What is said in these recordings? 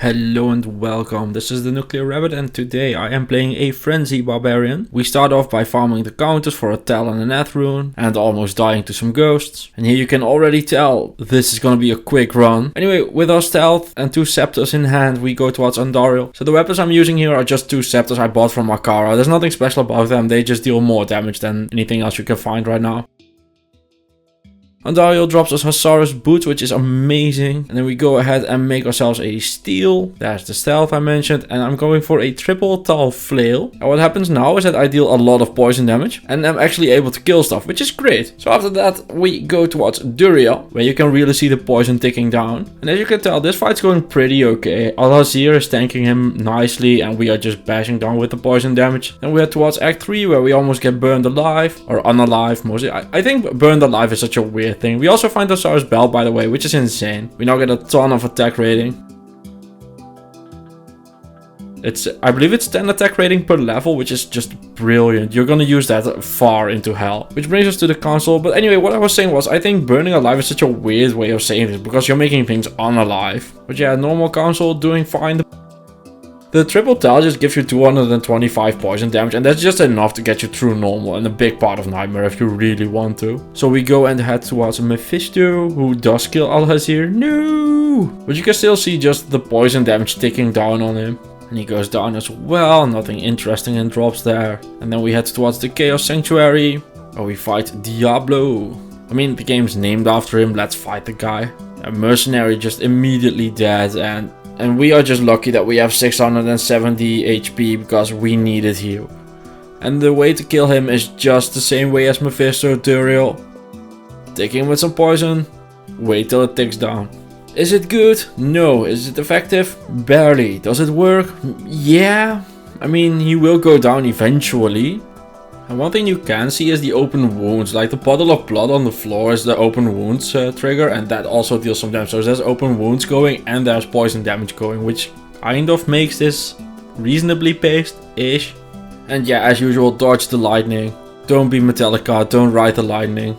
Hello and welcome, this is the Nuclear Rabbit and today I am playing a Frenzy Barbarian. We start off by farming the counters for a Tal and an Eth rune and almost dying to some ghosts. And here you can already tell this is gonna be a quick run. Anyway, with our stealth and 2 scepters in hand we go towards Andariel. So the weapons I'm using here are just 2 scepters I bought from Makara. There's nothing special about them, they just deal more damage than anything else you can find right now. Andariel drops us Hussar's boots, which is amazing. And then we go ahead and make ourselves a steel. There's the stealth I mentioned. And I'm going for a triple Tal flail. And what happens now is that I deal a lot of poison damage. And I'm actually able to kill stuff, which is great. So after that, we go towards Duriel, where you can really see the poison ticking down. And as you can tell, this fight's going pretty okay. Al-Hazir is tanking him nicely. And we are just bashing down with the poison damage. Then we head towards Act 3, where we almost get burned alive. Or unalive, mostly. I think burned alive is such a weird thing. We also find Osiris belt, by the way, which is insane. We now get a ton of attack rating. I believe it's 10 attack rating per level, which is just brilliant. You're gonna use that far into hell. Which brings us to the council. But anyway, what I was saying was, I think burning alive is such a weird way of saying this, because you're making things unalive. But yeah, normal council doing fine. The triple Tal just gives you 225 poison damage, and that's just enough to get you through normal and a big part of Nightmare if you really want to. So we go and head towards Mephisto, who does kill Al-Hazir. No! But you can still see just the poison damage ticking down on him. And he goes down as well, nothing interesting and drops there. And then we head towards the Chaos Sanctuary, where we fight Diablo. I mean, the game's named after him, let's fight the guy. A mercenary just immediately dead, and we are just lucky that we have 670 HP because we need it heal. And the way to kill him is just the same way as Mephisto Duriel. Take him with some poison, wait till it ticks down. Is it good? No. Is it effective? Barely. Does it work? Yeah. I mean, he will go down eventually. And one thing you can see is the open wounds, like the puddle of blood on the floor is the open wounds trigger, and that also deals some damage. So there's open wounds going and there's poison damage going, which kind of makes this reasonably paced-ish. And yeah, as usual, dodge the lightning. Don't be Metallica, don't ride the lightning.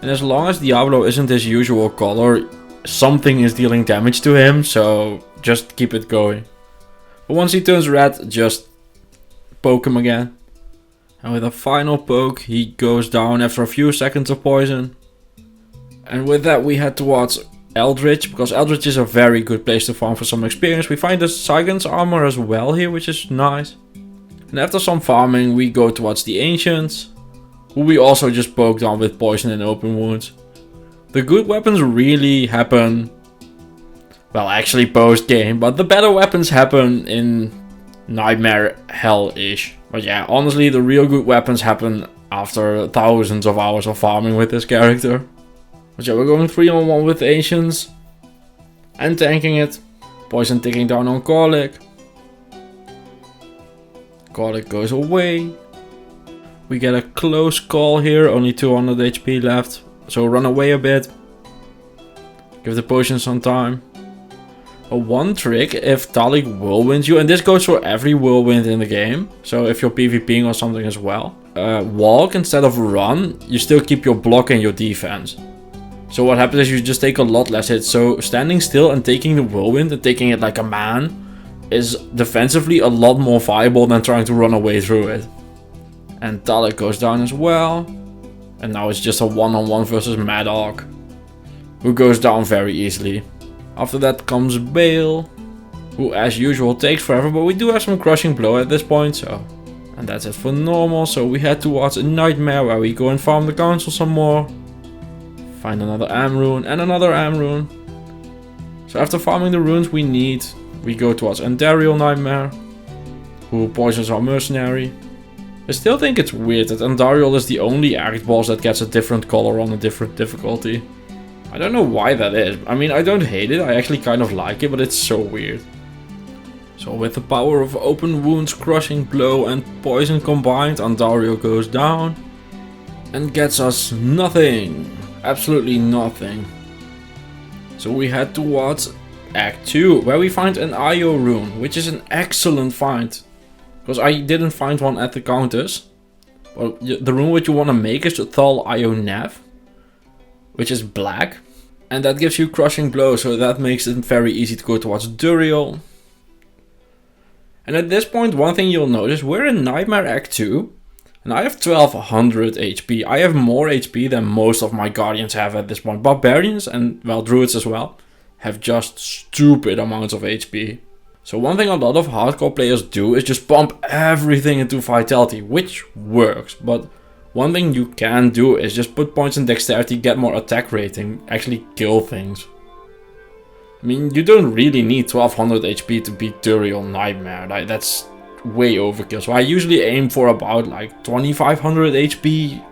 And as long as Diablo isn't his usual color, something is dealing damage to him, so just keep it going. But once he turns red, just poke him again. And with a final poke, he goes down after a few seconds of poison. And with that we head towards Eldritch, because Eldritch is a very good place to farm for some experience. We find the Saigon's armor as well here, which is nice. And after some farming we go towards the Ancients, who we also just poke down with poison and open wounds. The good weapons really happen, well, actually post game, but the better weapons happen in Nightmare Hell-ish. But yeah, honestly, the real good weapons happen after thousands of hours of farming with this character. But yeah, we're going 3-on-1 with Ancients. And tanking it. Poison ticking down on Korlik. Korlik goes away. We get a close call here, only 200 HP left. So run away a bit. Give the potion some time. One trick, if Talik whirlwinds you, and this goes for every whirlwind in the game, so if you're PvPing or something as well, walk instead of run, you still keep your block and your defense. So what happens is you just take a lot less hits, so standing still and taking the whirlwind and taking it like a man is defensively a lot more viable than trying to run away through it. And Talik goes down as well, and now it's just a 1-on-1 versus Madog, who goes down very easily. After that comes Bale, who as usual takes forever, but we do have some crushing blow at this point, so. And that's it for normal, so we head towards a Nightmare where we go and farm the council some more. Find another Am rune and another Am rune. So after farming the runes we go towards Andariel Nightmare, who poisons our mercenary. I still think it's weird that Andariel is the only act boss that gets a different color on a different difficulty. I don't know why that is. I mean, I don't hate it. I actually kind of like it, but it's so weird. So with the power of open wounds, crushing blow and poison combined, Andariel goes down. And gets us nothing. Absolutely nothing. So we head towards Act 2, where we find an Io rune, which is an excellent find. Because I didn't find one at the counters. Well, the rune what you want to make is the Thal Io Nav, which is black. And that gives you Crushing Blow, so that makes it very easy to go towards Duriel. And at this point, one thing you'll notice, we're in Nightmare Act 2. And I have 1200 HP. I have more HP than most of my Guardians have at this point. Barbarians and, well, Druids as well, have just stupid amounts of HP. So one thing a lot of hardcore players do is just pump everything into Vitality, which works. But one thing you can do is just put points in Dexterity, get more attack rating, actually kill things. I mean, you don't really need 1200 HP to beat Duriel Nightmare. Like, that's way overkill. So I usually aim for about like 2500 HP.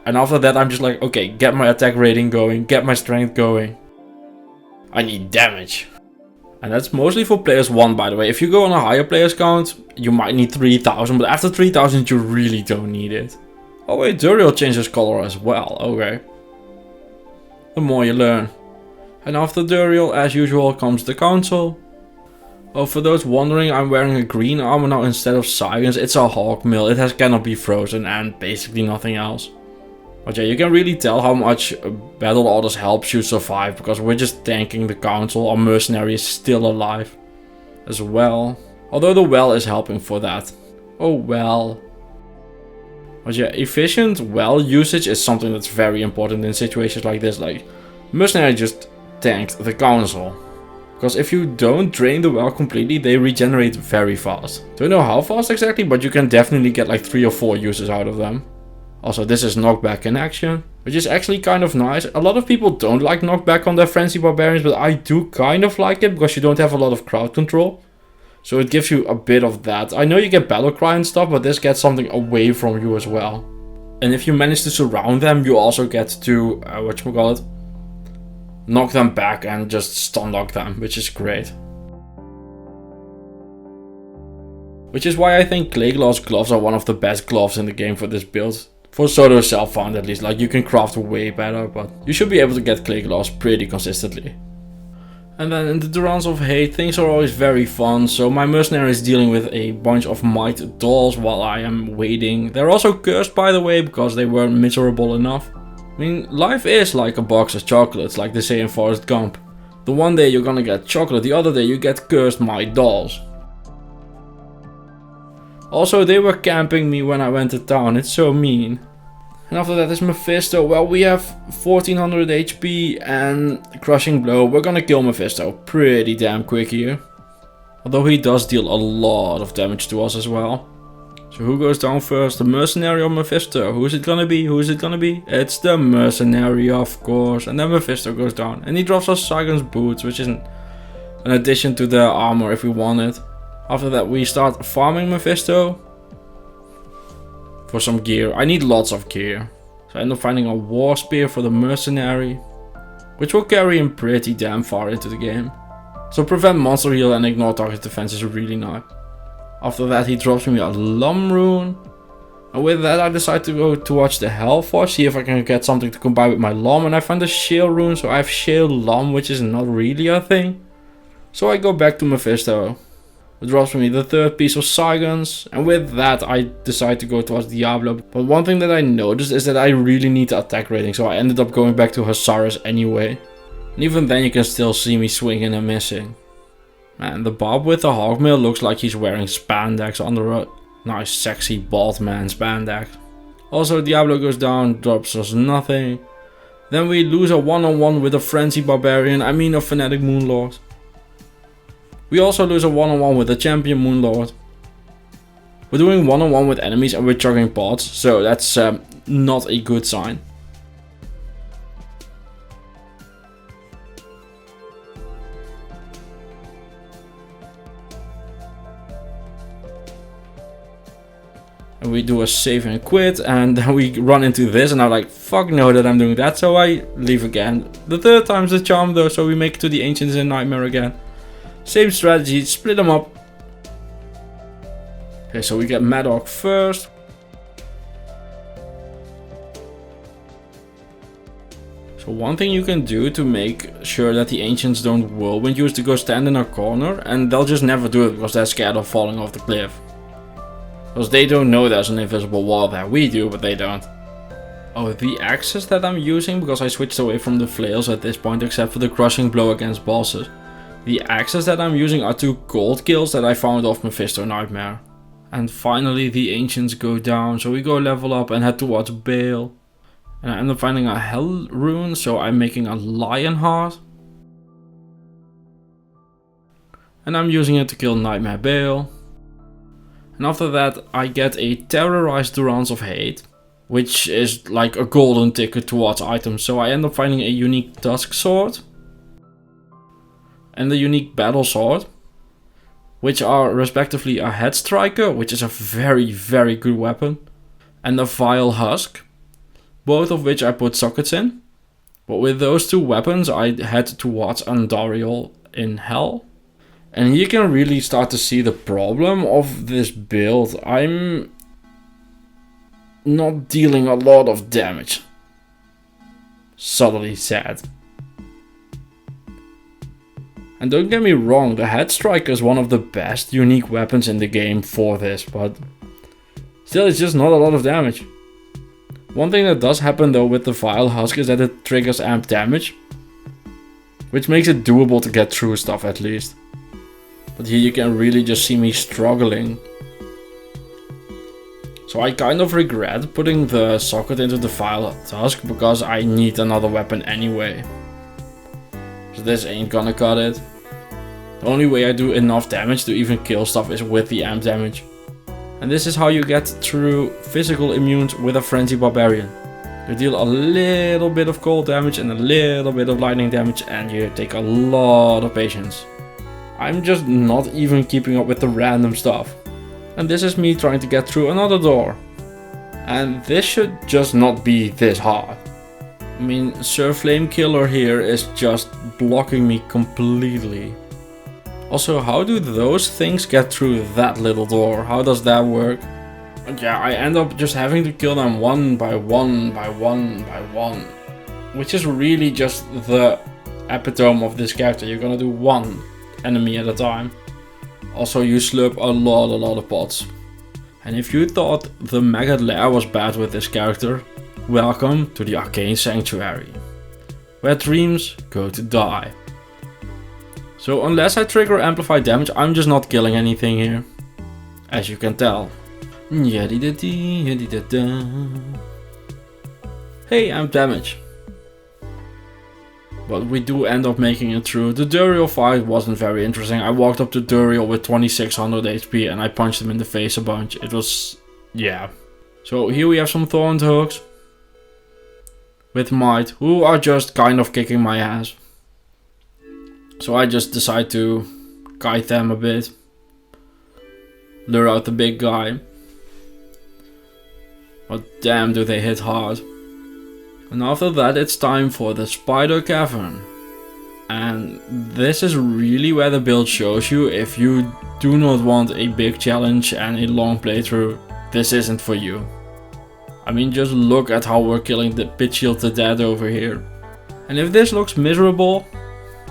And after that I'm just like, okay, get my attack rating going, get my strength going. I need damage. And that's mostly for players 1, by the way. If you go on a higher players count, you might need 3000. But after 3000 you really don't need it. Oh wait, Duriel changes color as well. Okay. The more you learn. And after Duriel, as usual, comes the Council. Oh, for those wondering, I'm wearing a green armor now instead of Sirens. It's a Hawkmill. It has cannot be frozen and basically nothing else. But yeah, you can really tell how much Battle Orders helps you survive, because we're just tanking the Council. Our mercenary is still alive as well. Although the well is helping for that. Oh well. But yeah, efficient well usage is something that's very important in situations like this. Like, mercenary just tanked the Council. Because if you don't drain the well completely, they regenerate very fast. Don't know how fast exactly, but you can definitely get like 3 or 4 uses out of them. Also, this is knockback in action, which is actually kind of nice. A lot of people don't like knockback on their Frenzy Barbarians, but I do kind of like it because you don't have a lot of crowd control. So it gives you a bit of that. I know you get battle cry and stuff, but this gets something away from you as well. And if you manage to surround them, you also get to, whatchamacallit, knock them back and just stun lock them, which is great. Which is why I think Clayglass gloves are one of the best gloves in the game for this build. For solo self-found at least, like you can craft way better, but you should be able to get Clayglass pretty consistently. And then in the Durance of Hate, things are always very fun, so my mercenary is dealing with a bunch of Might dolls while I am waiting. They're also cursed, by the way, because they weren't miserable enough. I mean, life is like a box of chocolates, like they say in Forrest Gump. The one day you're gonna get chocolate, the other day you get cursed Might dolls. Also, they were camping me when I went to town, it's so mean. And after that is Mephisto. Well, we have 1400 HP and Crushing Blow. We're gonna kill Mephisto pretty damn quick here. Although he does deal a lot of damage to us as well. So who goes down first? The mercenary or Mephisto? Who is it gonna be? Who is it gonna be? It's the mercenary, of course. And then Mephisto goes down. And he drops us Saigon's boots, which is an addition to the armor if we want it. After that we start farming Mephisto for some gear. I need lots of gear. So I end up finding a war spear for the mercenary, which will carry him pretty damn far into the game. So prevent monster heal and ignore target defense is really nice. After that he drops me a Lum rune. And with that I decide to go towards the Hellforge, see if I can get something to combine with my Lum. And I find a Shale rune, so I have Shale Lum, which is not really a thing. So I go back to Mephisto. It drops me the third piece of Saigons, and with that I decide to go towards Diablo. But one thing that I noticed is that I really need the attack rating, so I ended up going back to Hasaris anyway. And even then you can still see me swinging and missing. Man, the Bob with the Hawkmill looks like he's wearing spandex under a nice sexy bald man spandex. Also Diablo goes down, drops us nothing. Then we lose a one-on-one with a Frenzy Barbarian, I mean a Fanatic Moonlord. We also lose a one-on-one with a Champion Moonlord. We're doing one-on-one with enemies and we're chugging pods, so that's not a good sign. And we do a save and quit, and then we run into this, and I'm like, fuck no that I'm doing that, so I leave again. The third time's the charm though, so we make it to the Ancients in Nightmare again. Same strategy, split them up. Okay, so we get Madog first. So one thing you can do to make sure that the Ancients don't whirlwind you is to go stand in a corner, and they'll just never do it because they're scared of falling off the cliff. Because they don't know there's an invisible wall there. We do, but they don't. Oh, the axes that I'm using, because I switched away from the flails at this point, except for the crushing blow against bosses. The axes that I'm using are 2 gold kills that I found off Mephisto Nightmare. And finally the ancients go down, so we go level up and head towards Bale. And I end up finding a hell rune, so I'm making a lion heart. And I'm using it to kill Nightmare Bale. And after that I get a terrorized Durance of Hate, which is like a golden ticket towards items. So I end up finding a unique Tusk Sword and the unique Battle Sword, which are respectively a Head Striker, which is a very good weapon, and a Vile Husk, both of which I put sockets in. But with those 2 weapons I head towards Andariel in Hell. And here you can really start to see the problem of this build. I'm not dealing a lot of damage. Subtly sad. And don't get me wrong, the Head Striker is one of the best unique weapons in the game for this, but still it's just not a lot of damage. One thing that does happen though with the Vile Husk is that it triggers amp damage, which makes it doable to get through stuff at least. But here you can really just see me struggling. So I kind of regret putting the socket into the Vile Husk because I need another weapon anyway. So this ain't gonna cut it. The only way I do enough damage to even kill stuff is with the amp damage. And this is how you get through physical immunes with a Frenzy Barbarian. You deal a little bit of cold damage and a little bit of lightning damage, and you take a lot of patience. I'm just not even keeping up with the random stuff. And this is me trying to get through another door. And this should just not be this hard. I mean, Sir Flamekiller here is just blocking me completely. Also, how do those things get through that little door? How does that work? And yeah, I end up just having to kill them one by one by one by one. Which is really just the epitome of this character. You're gonna do one enemy at a time. Also, you slurp a lot of pots. And if you thought the Maggot Lair was bad with this character, welcome to the Arcane Sanctuary, where dreams go to die. So unless I trigger amplify damage, I'm just not killing anything here, as you can tell. Hey, amp damage. But we do end up making it through. The Duriel fight wasn't very interesting. I walked up to Duriel with 2600 HP and I punched him in the face a bunch. It was, yeah. So here we have some Thorned Hooks with Might, who are just kind of kicking my ass. So I just decide to kite them a bit. Lure out the big guy. But damn, do they hit hard. And after that it's time for the Spider Cavern. And this is really where the build shows you if you do not want a big challenge and a long playthrough, this isn't for you. I mean, just look at how we're killing the Pit Shield to death over here. And if this looks miserable,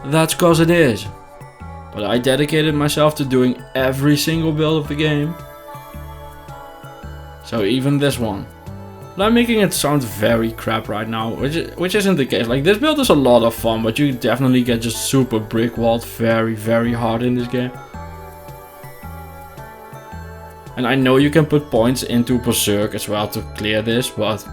that's cause it is. But I dedicated myself to doing every single build of the game. So even this one. But I'm making it sound very crap right now, which isn't the case. Like, this build is a lot of fun, but you definitely get just super brick walled very hard in this game. And I know you can put points into Berserk as well to clear this, but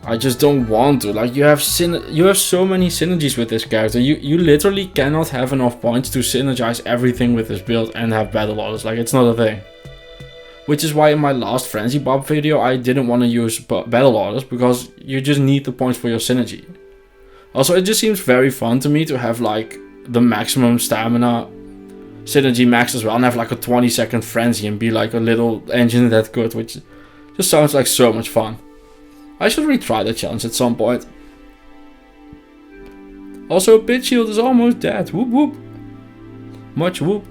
I just don't want to. Like, you have so many synergies with this character. You literally cannot have enough points to synergize everything with this build and have battle orders. Like, it's not a thing. Which is why in my last Frenzy Bob video I didn't want to use battle orders, because you just need the points for your synergy. Also, it just seems very fun to me to have like the maximum stamina synergy max as well, and have like a 20-second frenzy and be like a little engine that good, which just sounds like so much fun. I should retry the challenge at some point. Also, Pit Shield is almost dead. Whoop whoop. Much whoop.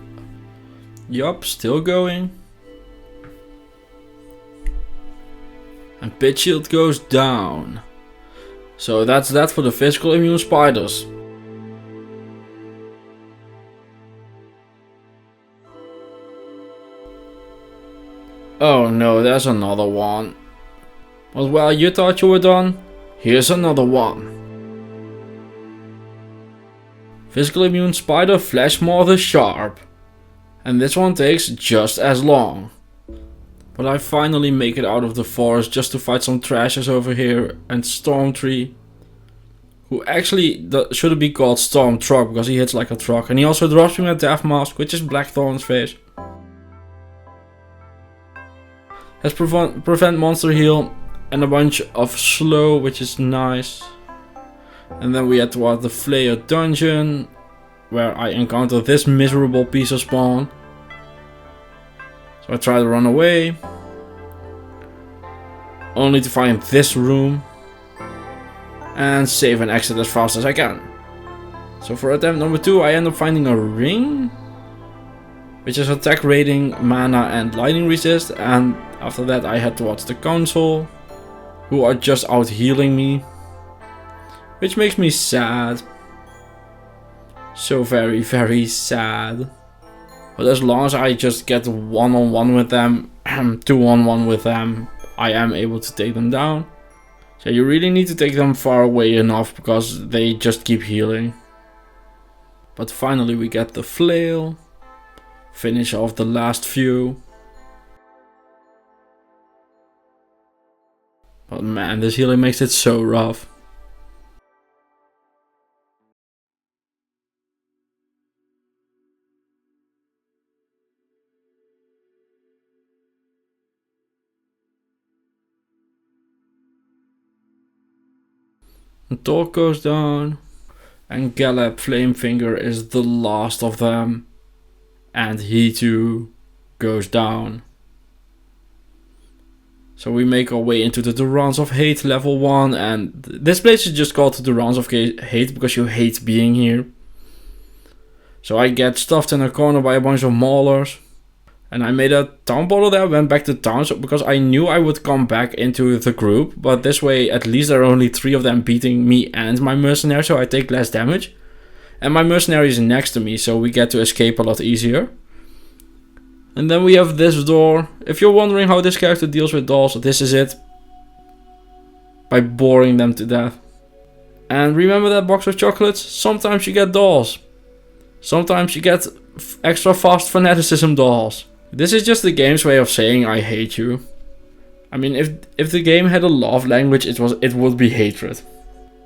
Yup, still going. And Pit Shield goes down. So that's that for the physical immune spiders. Oh no, there's another one. But while you thought you were done, here's another one. Physical immune spider flesh mother sharp. And this one takes just as long. But I finally make it out of the forest just to fight some trashers over here and Stormtree. Who actually should be called Storm Truck because he hits like a truck. And he also drops me a Death Mask, which is Blackthorn's face. Has prevent monster heal and a bunch of slow, which is nice. And then we head toward the Flayer dungeon, where I encounter this miserable piece of spawn. So I try to run away, only to find this room and save and exit as fast as I can. So for attempt number 2 I end up finding a ring, which is attack rating, mana and lightning resist, and after that I head towards the council, who are just out healing me, which makes me sad. So very, very sad. But as long as I just get one-on-one with them, two-on-one with them, I am able to take them down. So you really need to take them far away enough because they just keep healing. But finally we get the flail, finish off the last few. But man, this healing makes it so rough. And Torque goes down, and Galeb Flamefinger is the last of them, and he too goes down. So we make our way into the Durance of Hate level 1, and this place is just called the Durance of Hate because you hate being here. So I get stuffed in a corner by a bunch of maulers. And I made a town portal there, went back to town because I knew I would come back into the group. But this way at least there are only 3 of them beating me and my mercenary, so I take less damage. And my mercenary is next to me, so we get to escape a lot easier. And then we have this door. If you're wondering how this character deals with dolls, this is it. By boring them to death. And remember that box of chocolates? Sometimes you get dolls. Sometimes you get extra fast fanaticism dolls. This is just the game's way of saying I hate you. I mean, if the game had a love language, it would be hatred.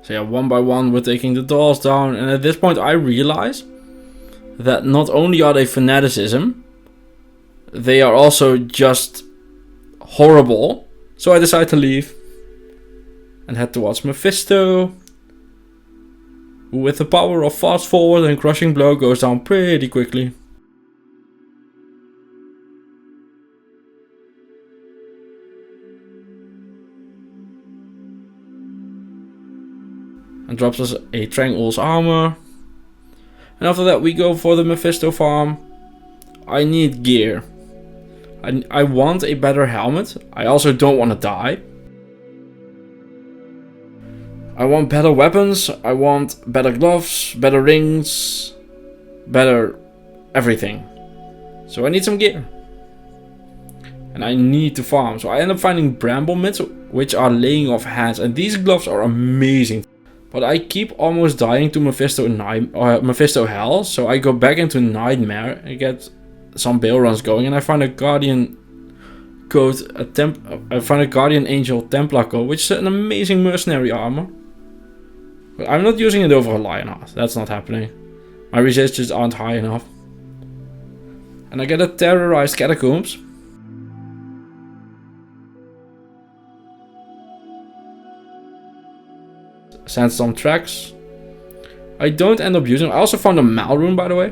So yeah, one by one we're taking the dolls down, and at this point I realize that not only are they fanaticism, they are also just horrible. So I decide to leave and head towards Mephisto, who with the power of fast forward and crushing blow goes down pretty quickly. And drops us a Trangul's armor. And after that we go for the Mephisto farm. I need gear. I want a better helmet. I also don't want to die. I want better weapons. I want better gloves, better rings, better everything. So I need some gear. And I need to farm. So I end up finding bramble mitts, which are laying off hands. And these gloves are amazing. But I keep almost dying to Mephisto Hell, so I go back into Nightmare and get some bail runs going, and I find a Guardian Code, I find a Guardian Angel Templar Code, which is an amazing mercenary armor. But I'm not using it over a Lionheart, that's not happening. My resistances aren't high enough. And I get a Terrorized Catacombs. Sandstorm Tracks. I don't end up using. I also found a Mal rune, by the way.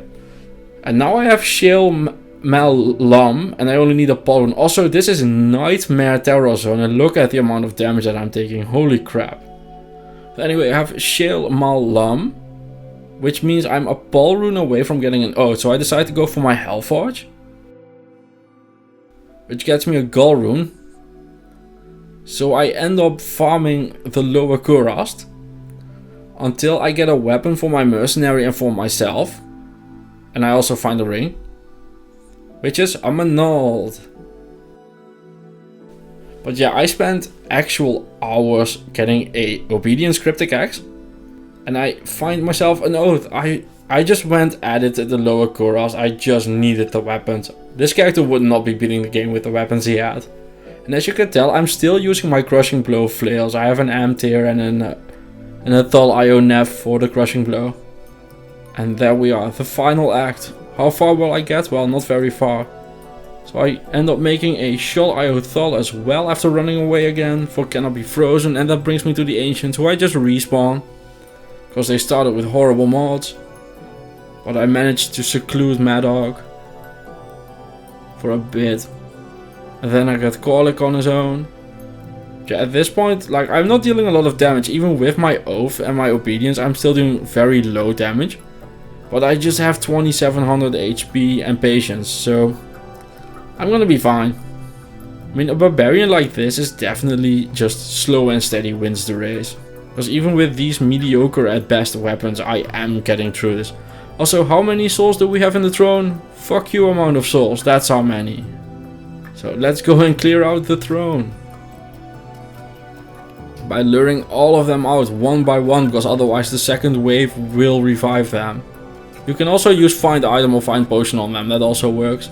And now I have Shale Mal Lum, and I only need a Pol rune. Also, this is Nightmare Terror Zone, and look at the amount of damage that I'm taking. Holy crap. So anyway, I have Shale Mal Lum, which means I'm a Pol rune away from getting an Ode. So I decide to go for my Hellforge, which gets me a Gull rune. So I end up farming the Lower Kurast until I get a weapon for my mercenary and for myself. And I also find a ring, which is I'm annulled. But yeah, I spent actual hours getting a obedience cryptic axe. And I find myself an oath. I just went at it at the lower Kuras. I just needed the weapons. This character would not be beating the game with the weapons he had. And as you can tell, I'm still using my crushing blow flails. I have an Am tier and a Thal IO Nev for the crushing blow. And there we are, the final act. How far will I get? Well, not very far. So I end up making a Shol IO Thal as well after running away again for Cannot Be Frozen. And that brings me to the Ancients, who I just respawn. Because they started with horrible mods. But I managed to seclude Mad Dog for a bit. And then I got Korlik on his own. Yeah, at this point, like, I'm not dealing a lot of damage. Even with my Oath and my Obedience, I'm still doing very low damage. But I just have 2700 HP and Patience, so I'm gonna be fine. I mean, a Barbarian like this is definitely just slow and steady wins the race. Because even with these mediocre at best weapons, I am getting through this. Also, how many souls do we have in the throne? Fuck you amount of souls, that's how many. So let's go and clear out the throne. By luring all of them out one by one, because otherwise the second wave will revive them. You can also use find item or find potion on them, that also works.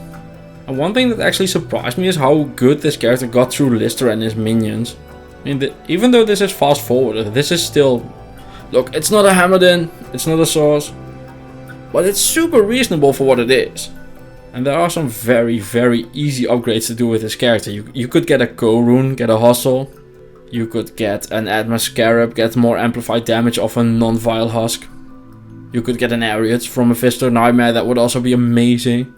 And one thing that actually surprised me is how good this character got through Lister and his minions. I mean, even though this is fast forwarded, this is still... Look, it's not a Hammerden, it's not a Source. But it's super reasonable for what it is. And there are some very, very easy upgrades to do with this character. You could get a Co-Rune, get a Hustle. You could get an Atma Scarab, get more amplified damage off a non-vile husk. You could get an Ariat from a Fister Nightmare, that would also be amazing.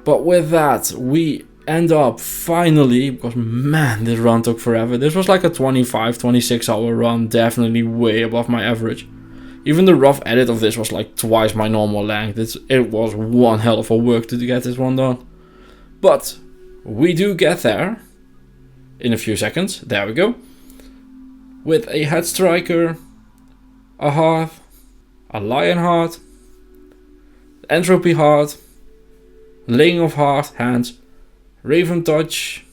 But with that, we end up finally, because man, this run took forever. This was like a 25-26 hour run, definitely way above my average. Even the rough edit of this was like twice my normal length. It was one hell of a work to get this one done. But we do get there in a few seconds. There we go. With a Head Striker, a Hearth, a Lion Heart, Entropy Heart, Laying of Heart Hands, Raven Touch,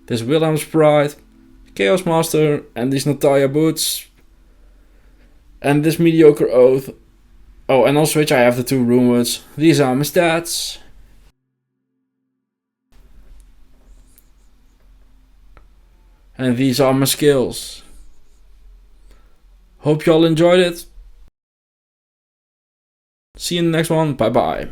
this Wilhelm's Pride, Chaos Master, and these Natalia Boots, and this mediocre Oath. Oh, and on Switch I have the 2 Runewords. These are my stats. And these are my skills. Hope y'all enjoyed it. See you in the next one. Bye bye.